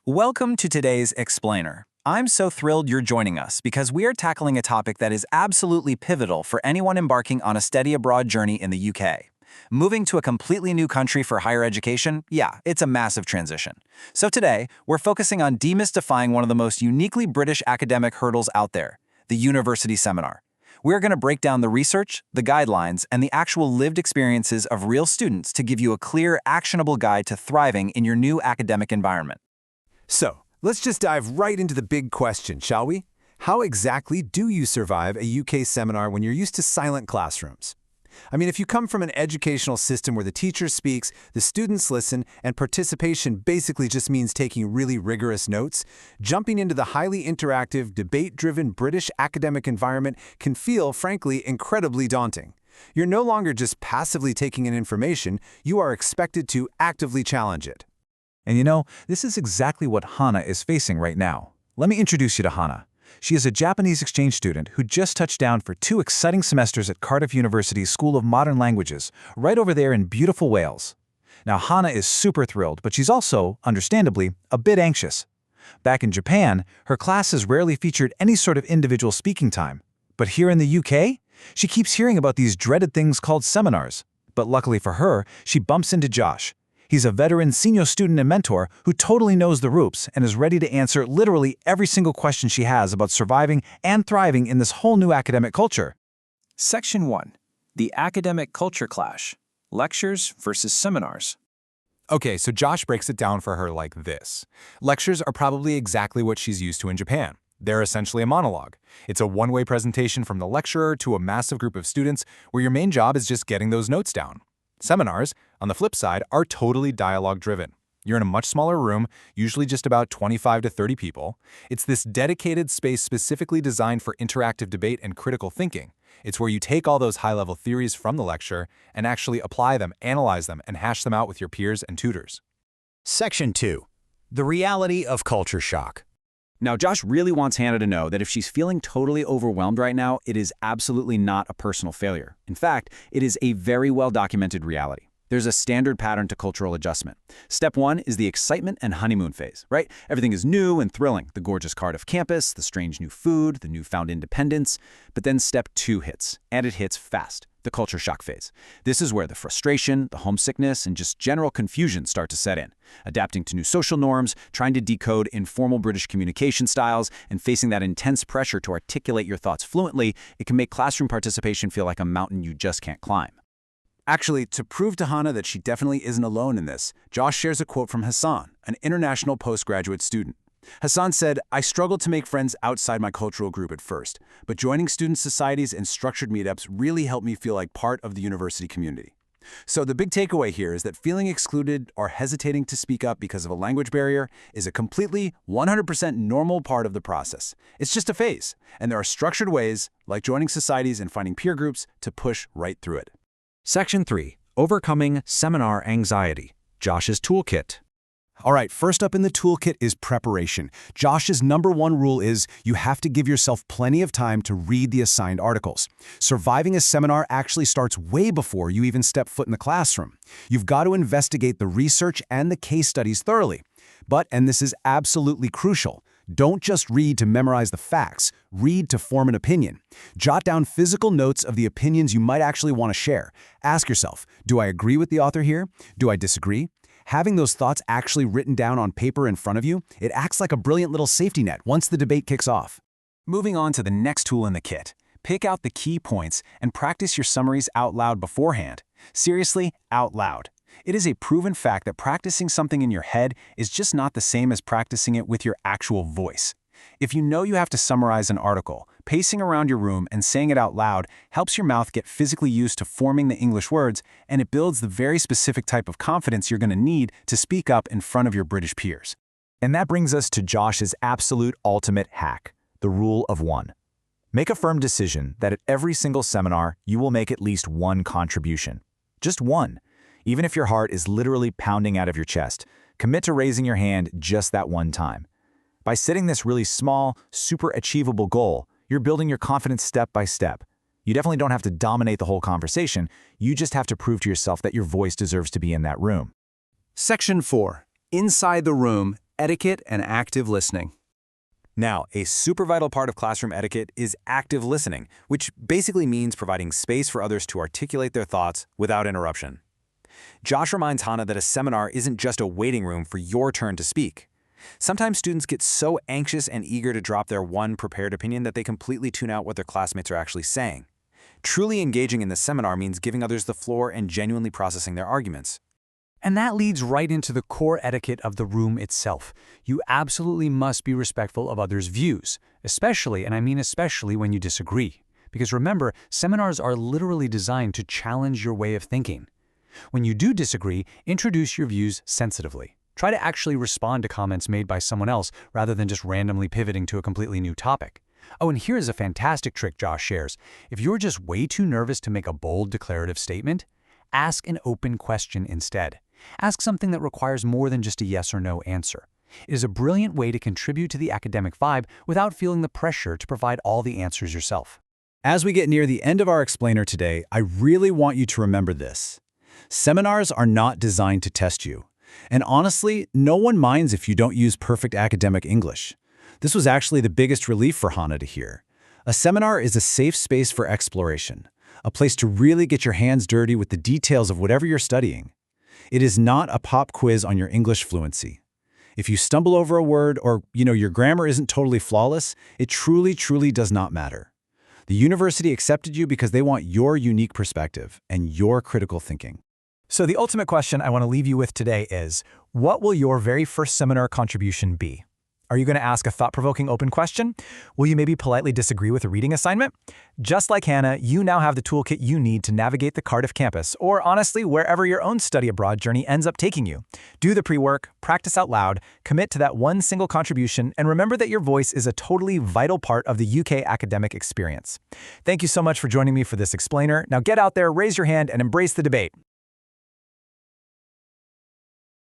Welcome to today's Explainer. I'm so thrilled you're joining us because we are tackling a topic that is absolutely pivotal for anyone embarking on a study abroad journey in the UK. Moving to a completely new country for higher education, yeah, it's a massive transition. So today, we're focusing on demystifying one of the most uniquely British academic hurdles out there, the university seminar. We're going to break down the research, the guidelines, and the actual lived experiences of real students to give you a clear, actionable guide to thriving in your new academic environment. So, let's just dive right into the big question, shall we? How exactly do you survive a UK seminar when you're used to silent classrooms? I mean, if you come from an educational system where the teacher speaks, the students listen, and participation basically just means taking really rigorous notes, jumping into the highly interactive, debate-driven British academic environment can feel, frankly, incredibly daunting. You're no longer just passively taking in information, you are expected to actively challenge it. And you know, this is exactly what Hana is facing right now. Let me introduce you to Hana. She is a Japanese exchange student who just touched down for 2 exciting semesters at Cardiff University's School of Modern Languages, right over there in beautiful Wales. Now, Hana is super thrilled, but she's also, understandably, a bit anxious. Back in Japan, her classes rarely featured any sort of individual speaking time. But here in the UK, she keeps hearing about these dreaded things called seminars. But luckily for her, she bumps into Josh. He's a veteran senior student and mentor who totally knows the ropes and is ready to answer literally every single question she has about surviving and thriving in this whole new academic culture. Section 1. The Academic Culture Clash. Lectures versus Seminars. Okay, so Josh breaks it down for her like this. Lectures are probably exactly what she's used to in Japan. They're essentially a monologue. It's a one-way presentation from the lecturer to a massive group of students where your main job is just getting those notes down. Seminars, on the flip side, are totally dialogue-driven. You're in a much smaller room, usually just about 25 to 30 people. It's this dedicated space specifically designed for interactive debate and critical thinking. It's where you take all those high-level theories from the lecture and actually apply them, analyze them, and hash them out with your peers and tutors. Section 2. The reality of culture shock. Now, Josh really wants Hannah to know that if she's feeling totally overwhelmed right now, it is absolutely not a personal failure. In fact, it is a very well-documented reality. There's a standard pattern to cultural adjustment. Step 1 is the excitement and honeymoon phase, right? Everything is new and thrilling. The gorgeous Cardiff campus, the strange new food, the newfound independence. But then step 2 hits, and it hits fast. The culture shock phase. This is where the frustration, the homesickness, and just general confusion start to set in. Adapting to new social norms, trying to decode informal British communication styles, and facing that intense pressure to articulate your thoughts fluently, it can make classroom participation feel like a mountain you just can't climb. Actually, to prove to Hana that she definitely isn't alone in this, Josh shares a quote from Hassan, an international postgraduate student. Hassan said, "I struggled to make friends outside my cultural group at first, but joining student societies and structured meetups really helped me feel like part of the university community." So the big takeaway here is that feeling excluded or hesitating to speak up because of a language barrier is a completely 100% normal part of the process. It's just a phase, and there are structured ways, like joining societies and finding peer groups, to push right through it. Section 3. Overcoming Seminar Anxiety. Josh's Toolkit. All right, first up in the toolkit is preparation. Josh's #1 rule is you have to give yourself plenty of time to read the assigned articles. Surviving a seminar actually starts way before you even step foot in the classroom. You've got to investigate the research and the case studies thoroughly. But, and this is absolutely crucial, don't just read to memorize the facts, read to form an opinion. Jot down physical notes of the opinions you might actually want to share. Ask yourself, do I agree with the author here? Do I disagree? Having those thoughts actually written down on paper in front of you, it acts like a brilliant little safety net once the debate kicks off. Moving on to the next tool in the kit. Pick out the key points and practice your summaries out loud beforehand. Seriously, out loud. It is a proven fact that practicing something in your head is just not the same as practicing it with your actual voice. If you know you have to summarize an article, pacing around your room and saying it out loud helps your mouth get physically used to forming the English words, and it builds the very specific type of confidence you're going to need to speak up in front of your British peers. And that brings us to Josh's absolute ultimate hack, the rule of 1. Make a firm decision that at every single seminar, you will make at least one contribution. Just one. Even if your heart is literally pounding out of your chest, commit to raising your hand just that one time. By setting this really small, super achievable goal, you're building your confidence step by step. You definitely don't have to dominate the whole conversation. You just have to prove to yourself that your voice deserves to be in that room. Section 4. Inside the room etiquette and active listening. Now, a super vital part of classroom etiquette is active listening, which basically means providing space for others to articulate their thoughts without interruption. Josh reminds Hannah that a seminar isn't just a waiting room for your turn to speak. Sometimes students get so anxious and eager to drop their one prepared opinion that they completely tune out what their classmates are actually saying. Truly engaging in the seminar means giving others the floor and genuinely processing their arguments. And that leads right into the core etiquette of the room itself. You absolutely must be respectful of others' views, especially, and I mean especially, when you disagree. Because remember, seminars are literally designed to challenge your way of thinking. When you do disagree, introduce your views sensitively. Try to actually respond to comments made by someone else rather than just randomly pivoting to a completely new topic. Oh, and here's a fantastic trick Josh shares. If you're just way too nervous to make a bold declarative statement, ask an open question instead. Ask something that requires more than just a yes or no answer. It is a brilliant way to contribute to the academic vibe without feeling the pressure to provide all the answers yourself. As we get near the end of our explainer today, I really want you to remember this. Seminars are not designed to test you. And honestly, no one minds if you don't use perfect academic English. This was actually the biggest relief for Hannah to hear. A seminar is a safe space for exploration, a place to really get your hands dirty with the details of whatever you're studying. It is not a pop quiz on your English fluency. If you stumble over a word or, your grammar isn't totally flawless, it truly does not matter. The university accepted you because they want your unique perspective and your critical thinking. So the ultimate question I want to leave you with today is, what will your very first seminar contribution be? Are you going to ask a thought-provoking open question? Will you maybe politely disagree with a reading assignment? Just like Hannah, you now have the toolkit you need to navigate the Cardiff campus, or honestly, wherever your own study abroad journey ends up taking you. Do the pre-work, practice out loud, commit to that one single contribution, and remember that your voice is a totally vital part of the UK academic experience. Thank you so much for joining me for this explainer. Now get out there, raise your hand, and embrace the debate.